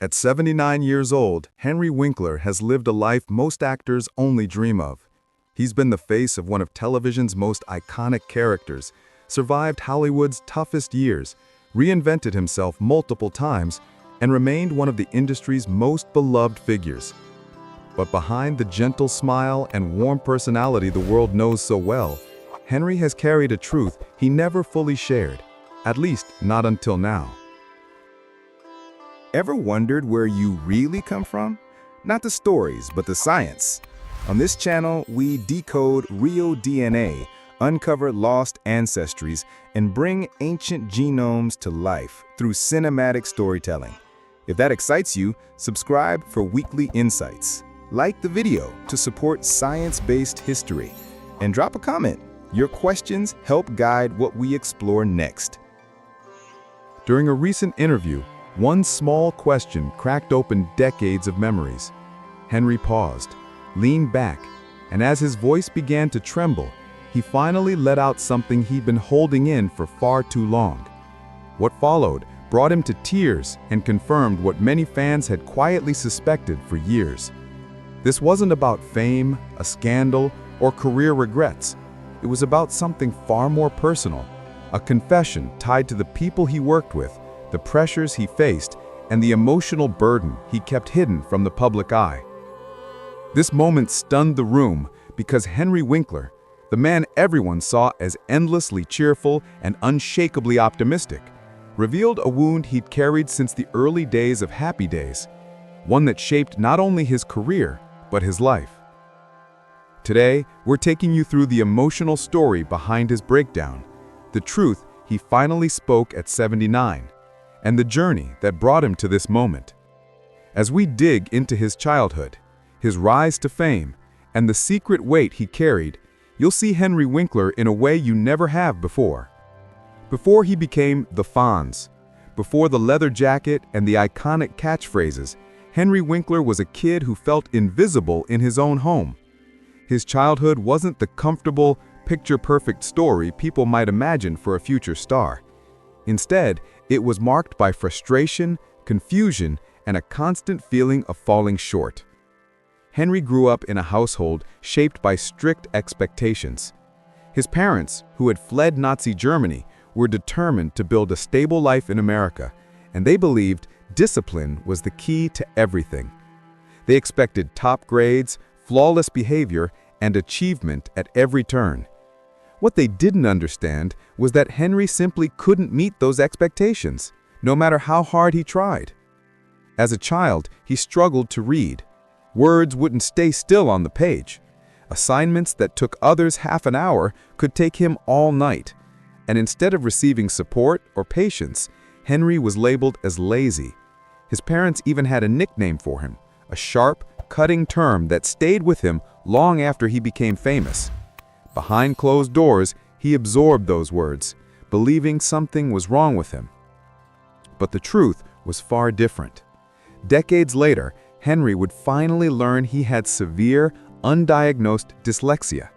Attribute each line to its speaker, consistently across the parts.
Speaker 1: At 79 years old, Henry Winkler has lived a life most actors only dream of. He's been the face of one of television's most iconic characters, survived Hollywood's toughest years, reinvented himself multiple times, and remained one of the industry's most beloved figures. But behind the gentle smile and warm personality the world knows so well, Henry has carried a truth he never fully shared, at least not until now.
Speaker 2: Ever wondered where you really come from? Not the stories, but the science. On this channel, we decode real DNA, uncover lost ancestries, and bring ancient genomes to life through cinematic storytelling. If that excites you, subscribe for weekly insights. Like the video to support science-based history, and drop a comment. Your questions help guide what we explore next.
Speaker 1: During a recent interview, one small question cracked open decades of memories. Henry paused, leaned back, and as his voice began to tremble, he finally let out something he'd been holding in for far too long. What followed brought him to tears and confirmed what many fans had quietly suspected for years. This wasn't about fame, a scandal, or career regrets. It was about something far more personal, a confession tied to the people he worked with, the pressures he faced, and the emotional burden he kept hidden from the public eye. This moment stunned the room because Henry Winkler, the man everyone saw as endlessly cheerful and unshakably optimistic, revealed a wound he'd carried since the early days of Happy Days, one that shaped not only his career, but his life. Today, we're taking you through the emotional story behind his breakdown, the truth he finally spoke at 79, and the journey that brought him to this moment. As we dig into his childhood, his rise to fame, and the secret weight he carried, you'll see Henry Winkler in a way you never have before. Before he became the Fonz, before the leather jacket and the iconic catchphrases, Henry Winkler was a kid who felt invisible in his own home. His childhood wasn't the comfortable, picture-perfect story people might imagine for a future star. Instead, it was marked by frustration, confusion, and a constant feeling of falling short. Henry grew up in a household shaped by strict expectations. His parents, who had fled Nazi Germany, were determined to build a stable life in America, and they believed discipline was the key to everything. They expected top grades, flawless behavior, and achievement at every turn. What they didn't understand was that Henry simply couldn't meet those expectations, no matter how hard he tried. As a child, he struggled to read. Words wouldn't stay still on the page. Assignments that took others half an hour could take him all night. And instead of receiving support or patience, Henry was labeled as lazy. His parents even had a nickname for him, a sharp, cutting term that stayed with him long after he became famous. Behind closed doors, he absorbed those words, believing something was wrong with him. But the truth was far different. Decades later, Henry would finally learn he had severe, undiagnosed dyslexia.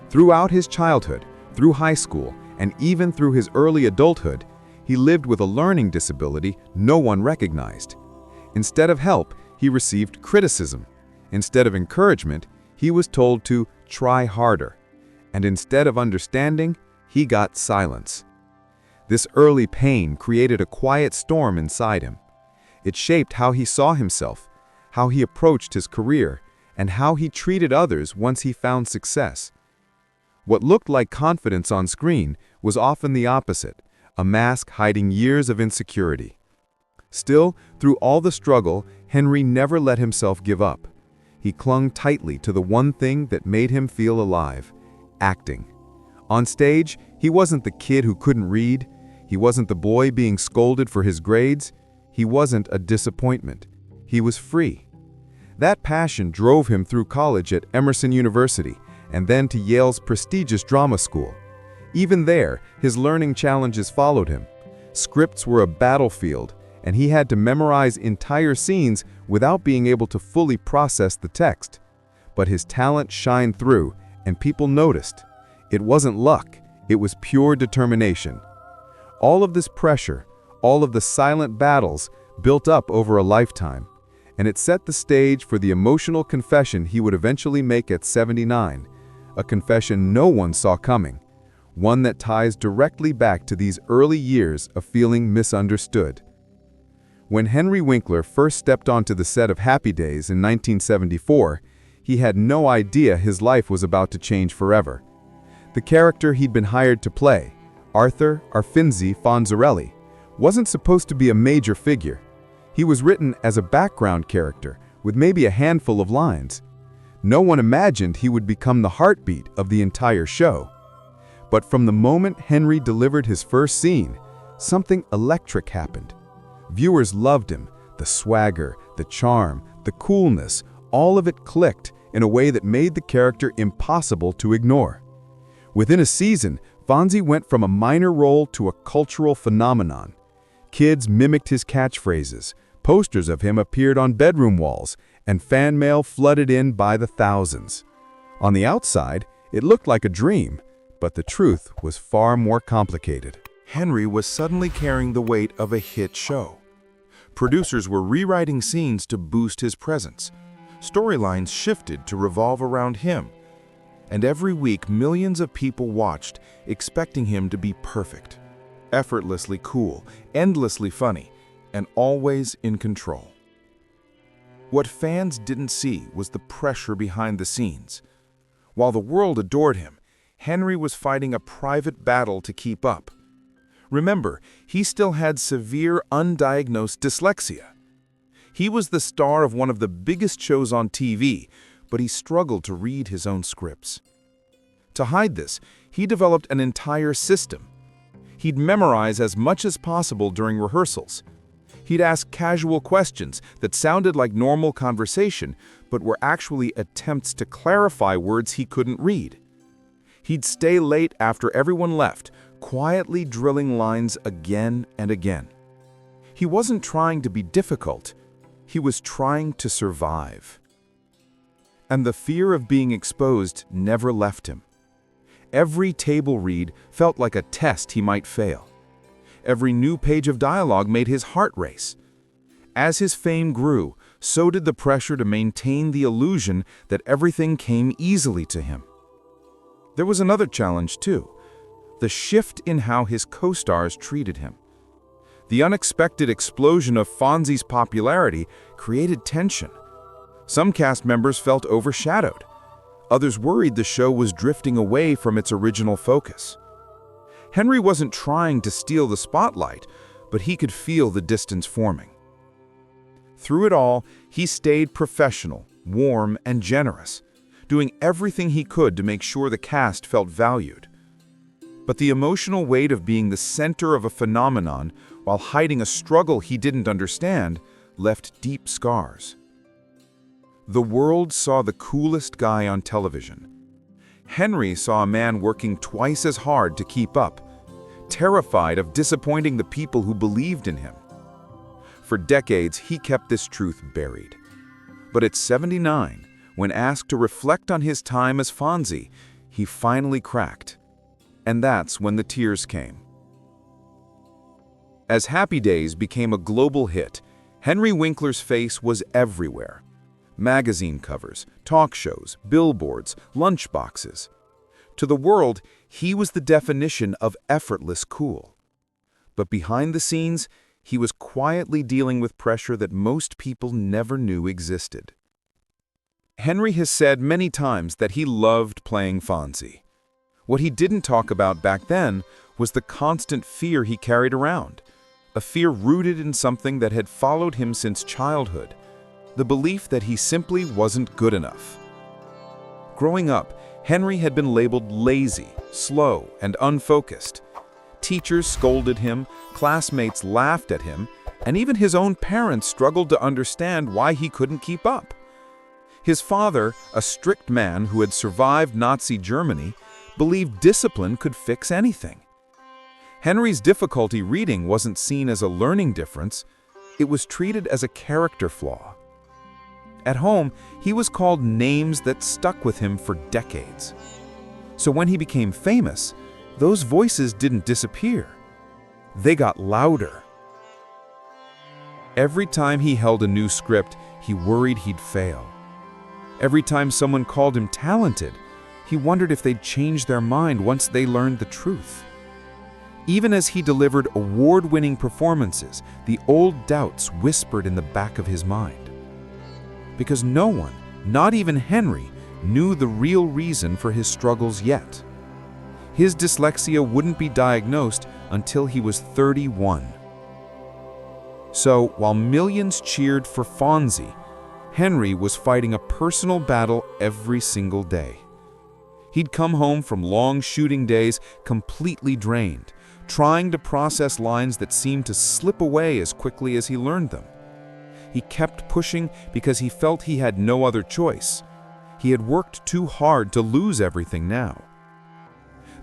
Speaker 1: Throughout his childhood, through high school, and even through his early adulthood, he lived with a learning disability no one recognized. Instead of help, he received criticism. Instead of encouragement, he was told to try harder. And instead of understanding, he got silence. This early pain created a quiet storm inside him. It shaped how he saw himself, how he approached his career, and how he treated others once he found success. What looked like confidence on screen was often the opposite, a mask hiding years of insecurity. Still, through all the struggle, Henry never let himself give up. He clung tightly to the one thing that made him feel alive: acting. On stage, he wasn't the kid who couldn't read. He wasn't the boy being scolded for his grades. He wasn't a disappointment. He was free. That passion drove him through college at Emerson University and then to Yale's prestigious drama school. Even there, his learning challenges followed him. Scripts were a battlefield, and he had to memorize entire scenes without being able to fully process the text. But his talent shined through, and people noticed. It wasn't luck, it was pure determination. All of this pressure, all of the silent battles, built up over a lifetime, and it set the stage for the emotional confession he would eventually make at 79, a confession no one saw coming, one that ties directly back to these early years of feeling misunderstood. When Henry Winkler first stepped onto the set of Happy Days in 1974, he had no idea his life was about to change forever. The character he'd been hired to play, Arthur Arfinzi Fonzarelli, wasn't supposed to be a major figure. He was written as a background character with maybe a handful of lines. No one imagined he would become the heartbeat of the entire show. But from the moment Henry delivered his first scene, something electric happened. Viewers loved him, the swagger, the charm, the coolness, all of it clicked in a way that made the character impossible to ignore. Within a season, Fonzie went from a minor role to a cultural phenomenon. Kids mimicked his catchphrases, posters of him appeared on bedroom walls, and fan mail flooded in by the thousands. On the outside, it looked like a dream, but the truth was far more complicated.
Speaker 2: Henry was suddenly carrying the weight of a hit show. Producers were rewriting scenes to boost his presence. Storylines shifted to revolve around him. And every week, millions of people watched, expecting him to be perfect, effortlessly cool, endlessly funny, and always in control. What fans didn't see was the pressure behind the scenes. While the world adored him, Henry was fighting a private battle to keep up. Remember, he still had severe undiagnosed dyslexia. He was the star of one of the biggest shows on TV, but he struggled to read his own scripts. To hide this, he developed an entire system. He'd memorize as much as possible during rehearsals. He'd ask casual questions that sounded like normal conversation, but were actually attempts to clarify words he couldn't read. He'd stay late after everyone left, quietly drilling lines again and again. He wasn't trying to be difficult. He was trying to survive. And the fear of being exposed never left him. Every table read felt like a test he might fail. Every new page of dialogue made his heart race. As his fame grew, so did the pressure to maintain the illusion that everything came easily to him. There was another challenge, too. The shift in how his co-stars treated him. The unexpected explosion of Fonzie's popularity created tension. Some cast members felt overshadowed. Others worried the show was drifting away from its original focus. Henry wasn't trying to steal the spotlight, but he could feel the distance forming. Through it all, he stayed professional, warm, and generous, doing everything he could to make sure the cast felt valued. But the emotional weight of being the center of a phenomenon while hiding a struggle he didn't understand left deep scars. The world saw the coolest guy on television. Henry saw a man working twice as hard to keep up, terrified of disappointing the people who believed in him. For decades, he kept this truth buried. But at 79, when asked to reflect on his time as Fonzie, he finally cracked. And that's when the tears came. As Happy Days became a global hit, Henry Winkler's face was everywhere. Magazine covers, talk shows, billboards, lunchboxes. To the world, he was the definition of effortless cool. But behind the scenes, he was quietly dealing with pressure that most people never knew existed. Henry has said many times that he loved playing Fonzie. What he didn't talk about back then was the constant fear he carried around, a fear rooted in something that had followed him since childhood, the belief that he simply wasn't good enough. Growing up, Henry had been labeled lazy, slow, and unfocused. Teachers scolded him, classmates laughed at him, and even his own parents struggled to understand why he couldn't keep up. His father, a strict man who had survived Nazi Germany, believed discipline could fix anything. Henry's difficulty reading wasn't seen as a learning difference, it was treated as a character flaw. At home, he was called names that stuck with him for decades. So when he became famous, those voices didn't disappear. They got louder.
Speaker 1: Every time he held a new script, he worried he'd fail. Every time someone called him talented, he wondered if they'd change their mind once they learned the truth. Even as he delivered award-winning performances, the old doubts whispered in the back of his mind. Because no one, not even Henry, knew the real reason for his struggles yet. His dyslexia wouldn't be diagnosed until he was 31. So, while millions cheered for Fonzie, Henry was fighting a personal battle every single day. He'd come home from long shooting days completely drained, trying to process lines that seemed to slip away as quickly as he learned them. He kept pushing because he felt he had no other choice. He had worked too hard to lose everything now.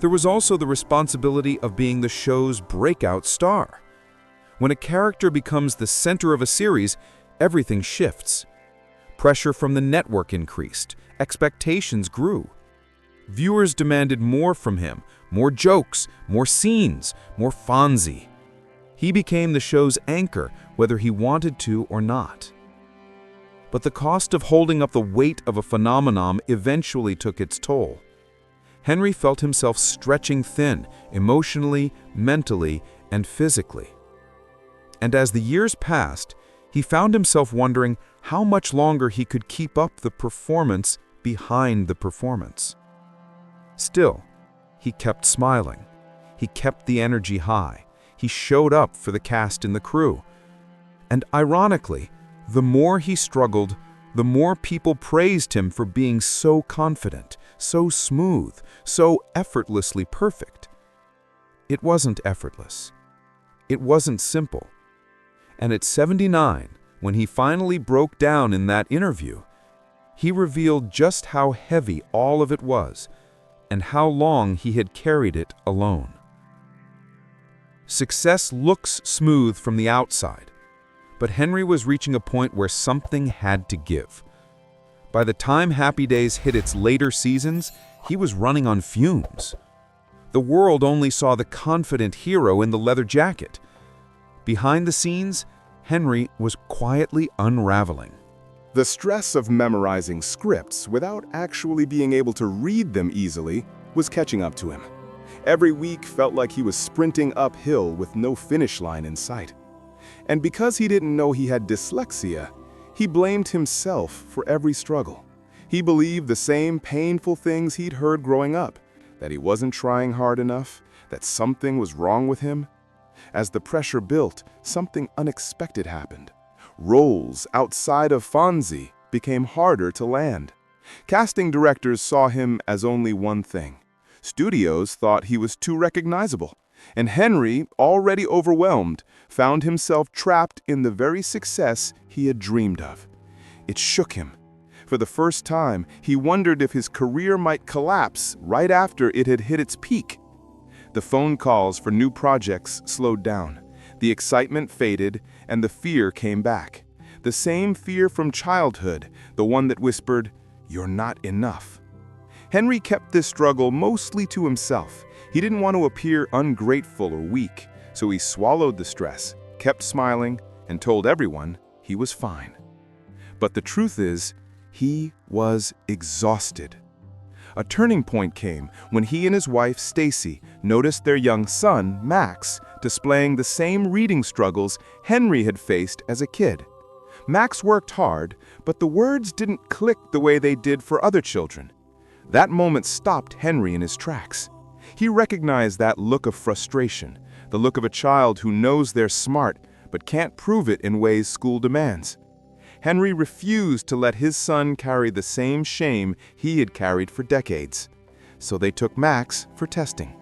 Speaker 1: There was also the responsibility of being the show's breakout star. When a character becomes the center of a series, everything shifts. Pressure from the network increased, expectations grew. Viewers demanded more from him, more jokes, more scenes, more Fonzie. He became the show's anchor, whether he wanted to or not. But the cost of holding up the weight of a phenomenon eventually took its toll. Henry felt himself stretching thin, emotionally, mentally, and physically. And as the years passed, he found himself wondering how much longer he could keep up the performance behind the performance. Still, he kept smiling. He kept the energy high. He showed up for the cast and the crew. And ironically, the more he struggled, the more people praised him for being so confident, so smooth, so effortlessly perfect. It wasn't effortless. It wasn't simple. And at 79, when he finally broke down in that interview, he revealed just how heavy all of it was and how long he had carried it alone. Success looks smooth from the outside, but Henry was reaching a point where something had to give. By the time Happy Days hit its later seasons, he was running on fumes. The world only saw the confident hero in the leather jacket. Behind the scenes, Henry was quietly unraveling.
Speaker 2: The stress of memorizing scripts without actually being able to read them easily was catching up to him. Every week felt like he was sprinting uphill with no finish line in sight. And because he didn't know he had dyslexia, he blamed himself for every struggle. He believed the same painful things he'd heard growing up, that he wasn't trying hard enough, that something was wrong with him. As the pressure built, something unexpected happened. Roles outside of Fonzie became harder to land. Casting directors saw him as only one thing. Studios thought he was too recognizable. And Henry, already overwhelmed, found himself trapped in the very success he had dreamed of. It shook him. For the first time, he wondered if his career might collapse right after it had hit its peak. The phone calls for new projects slowed down. The excitement faded, and the fear came back. The same fear from childhood, the one that whispered, "You're not enough." Henry kept this struggle mostly to himself. He didn't want to appear ungrateful or weak, so he swallowed the stress, kept smiling, and told everyone he was fine. But the truth is, he was exhausted. A turning point came when he and his wife, Stacy, noticed their young son, Max, displaying the same reading struggles Henry had faced as a kid. Max worked hard, but the words didn't click the way they did for other children. That moment stopped Henry in his tracks. He recognized that look of frustration, the look of a child who knows they're smart but can't prove it in ways school demands. Henry refused to let his son carry the same shame he had carried for decades. So they took Max for testing.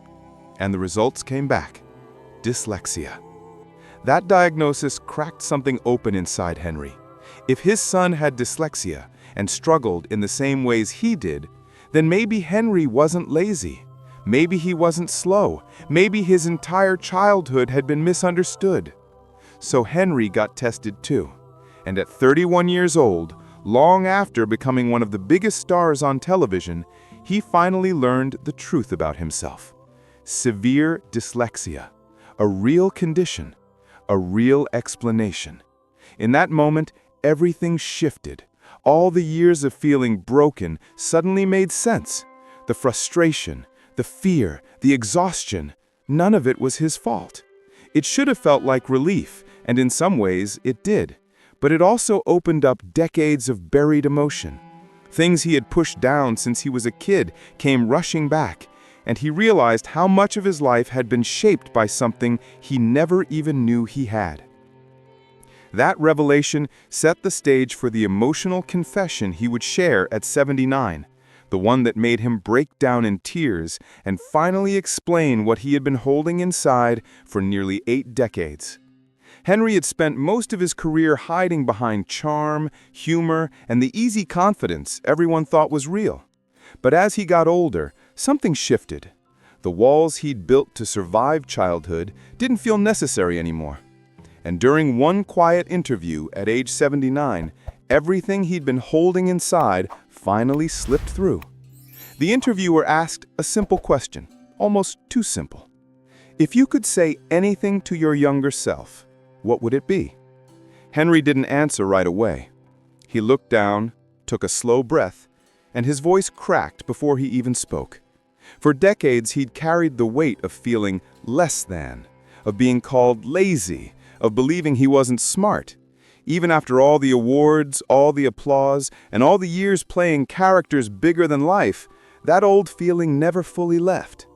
Speaker 2: And the results came back: dyslexia. That diagnosis cracked something open inside Henry. If his son had dyslexia and struggled in the same ways he did, then maybe Henry wasn't lazy. Maybe he wasn't slow. Maybe his entire childhood had been misunderstood. So Henry got tested too. And at 31 years old, long after becoming one of the biggest stars on television, he finally learned the truth about himself. Severe dyslexia, a real condition, a real explanation. In that moment, everything shifted. All the years of feeling broken suddenly made sense. The frustration, the fear, the exhaustion, none of it was his fault. It should have felt like relief, and in some ways it did. But it also opened up decades of buried emotion. Things he had pushed down since he was a kid came rushing back, and he realized how much of his life had been shaped by something he never even knew he had. That revelation set the stage for the emotional confession he would share at 79, the one that made him break down in tears and finally explain what he had been holding inside for nearly 8 decades. Henry had spent most of his career hiding behind charm, humor, and the easy confidence everyone thought was real. But as he got older, something shifted. The walls he'd built to survive childhood didn't feel necessary anymore. And during one quiet interview at age 79, everything he'd been holding inside finally slipped through. The interviewer asked a simple question, almost too simple. If you could say anything to your younger self, what would it be? Henry didn't answer right away. He looked down, took a slow breath, and his voice cracked before he even spoke. For decades, he'd carried the weight of feeling less than, of being called lazy, of believing he wasn't smart. Even after all the awards, all the applause, and all the years playing characters bigger than life, that old feeling never fully left.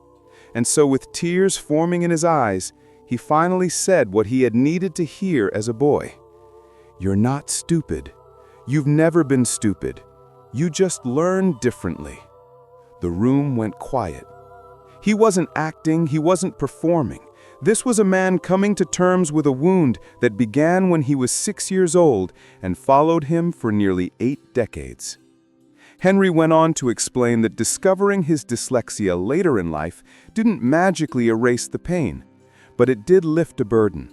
Speaker 2: And so with tears forming in his eyes, he finally said what he had needed to hear as a boy. "You're not stupid. You've never been stupid. You just learn differently." The room went quiet. He wasn't acting, he wasn't performing. This was a man coming to terms with a wound that began when he was 6 years old and followed him for nearly 8 decades. Henry went on to explain that discovering his dyslexia later in life didn't magically erase the pain, but it did lift a burden.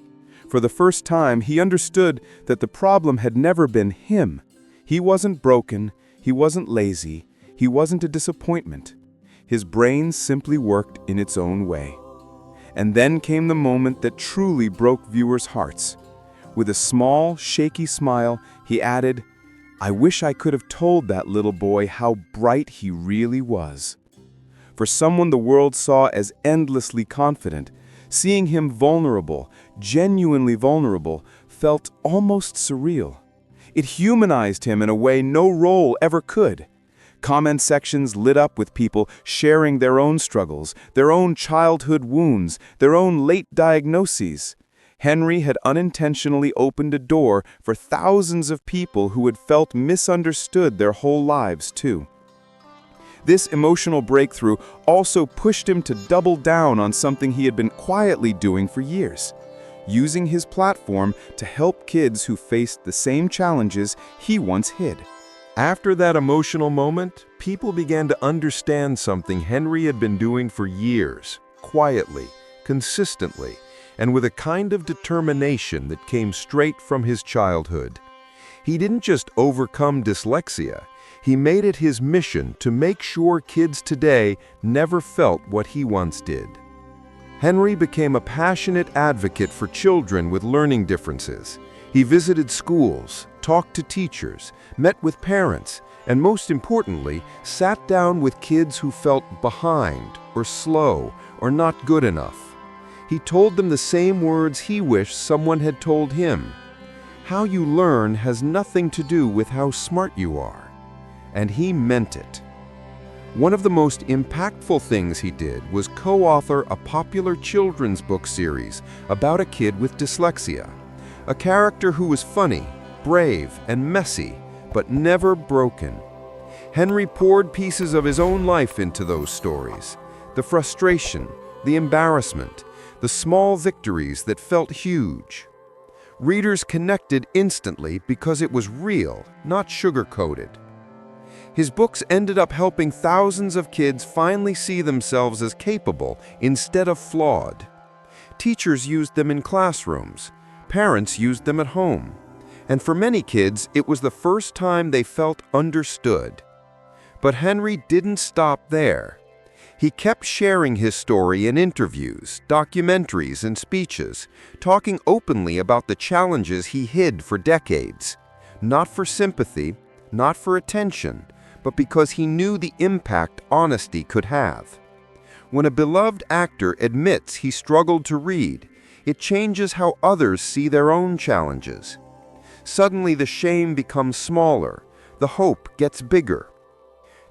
Speaker 2: For the first time, he understood that the problem had never been him. He wasn't broken, he wasn't lazy, he wasn't a disappointment. His brain simply worked in its own way. And then came the moment that truly broke viewers' hearts. With a small, shaky smile, he added, "I wish I could have told that little boy how bright he really was." For someone the world saw as endlessly confident, seeing him vulnerable, genuinely vulnerable, felt almost surreal. It humanized him in a way no role ever could. Comment sections lit up with people sharing their own struggles, their own childhood wounds, their own late diagnoses. Henry had unintentionally opened a door for thousands of people who had felt misunderstood their whole lives, too. This emotional breakthrough also pushed him to double down on something he had been quietly doing for years, using his platform to help kids who faced the same challenges he once hid.
Speaker 3: After that emotional moment, people began to understand something Henry had been doing for years, quietly, consistently, and with a kind of determination that came straight from his childhood. He didn't just overcome dyslexia, he made it his mission to make sure kids today never felt what he once did. Henry became a passionate advocate for children with learning differences. He visited schools, talked to teachers, met with parents, and most importantly, sat down with kids who felt behind, or slow, or not good enough. He told them the same words he wished someone had told him. How you learn has nothing to do with how smart you are. And he meant it. One of the most impactful things he did was co-author a popular children's book series about a kid with dyslexia, a character who was funny, brave, and messy, but never broken. Henry poured pieces of his own life into those stories, the frustration, the embarrassment, the small victories that felt huge. Readers connected instantly because it was real, not sugar-coated. His books ended up helping thousands of kids finally see themselves as capable instead of flawed. Teachers used them in classrooms. Parents used them at home. And for many kids, it was the first time they felt understood. But Henry didn't stop there. He kept sharing his story in interviews, documentaries, and speeches, talking openly about the challenges he hid for decades. Not for sympathy, not for attention, but because he knew the impact honesty could have. When a beloved actor admits he struggled to read, it changes how others see their own challenges. Suddenly the shame becomes smaller, the hope gets bigger.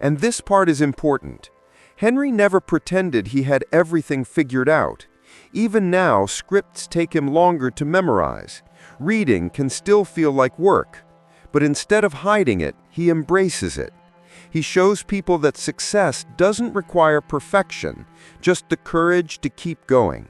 Speaker 3: And this part is important. Henry never pretended he had everything figured out. Even now, scripts take him longer to memorize. Reading can still feel like work. But instead of hiding it, he embraces it. He shows people that success doesn't require perfection, just the courage to keep going.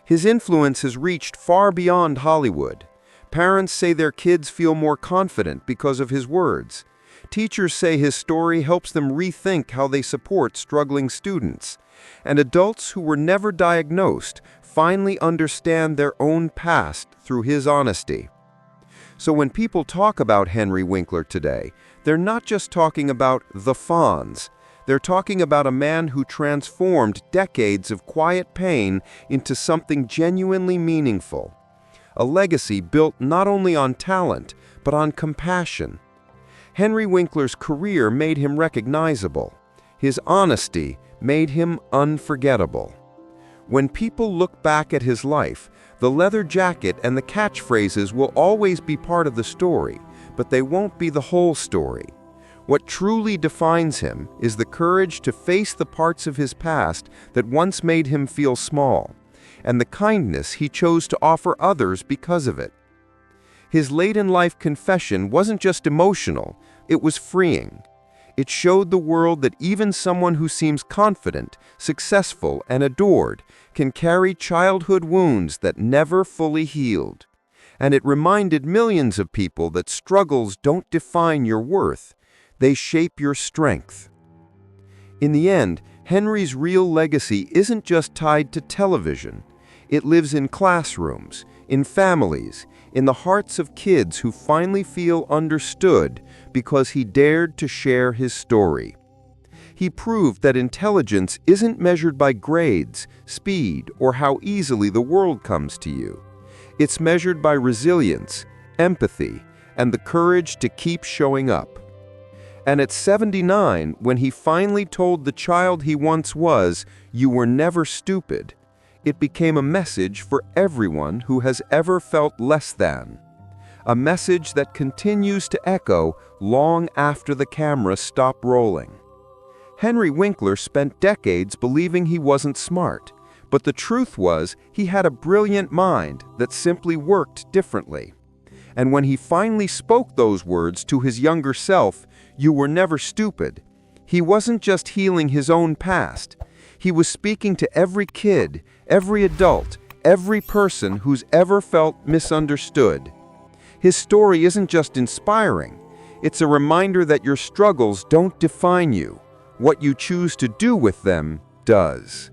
Speaker 3: His influence has reached far beyond Hollywood. Parents say their kids feel more confident because of his words. Teachers say his story helps them rethink how they support struggling students. And adults who were never diagnosed finally understand their own past through his honesty. So when people talk about Henry Winkler today, they're not just talking about the Fonz. They're talking about a man who transformed decades of quiet pain into something genuinely meaningful. A legacy built not only on talent, but on compassion. Henry Winkler's career made him recognizable. His honesty made him unforgettable. When people look back at his life, the leather jacket and the catchphrases will always be part of the story, but they won't be the whole story. What truly defines him is the courage to face the parts of his past that once made him feel small, and the kindness he chose to offer others because of it. His late-in-life confession wasn't just emotional, it was freeing. It showed the world that even someone who seems confident, successful, and adored can carry childhood wounds that never fully healed. And it reminded millions of people that struggles don't define your worth, they shape your strength. In the end, Henry's real legacy isn't just tied to television. It lives in classrooms, in families, in the hearts of kids who finally feel understood because he dared to share his story. He proved that intelligence isn't measured by grades, speed, or how easily the world comes to you. It's measured by resilience, empathy, and the courage to keep showing up. And at 79, when he finally told the child he once was, "You were never stupid," it became a message for everyone who has ever felt less than. A message that continues to echo long after the cameras stop rolling. Henry Winkler spent decades believing he wasn't smart, but the truth was he had a brilliant mind that simply worked differently. And when he finally spoke those words to his younger self, "You were never stupid," he wasn't just healing his own past. He was speaking to every kid, every adult, every person who's ever felt misunderstood. His story isn't just inspiring, it's a reminder that your struggles don't define you. What you choose to do with them does.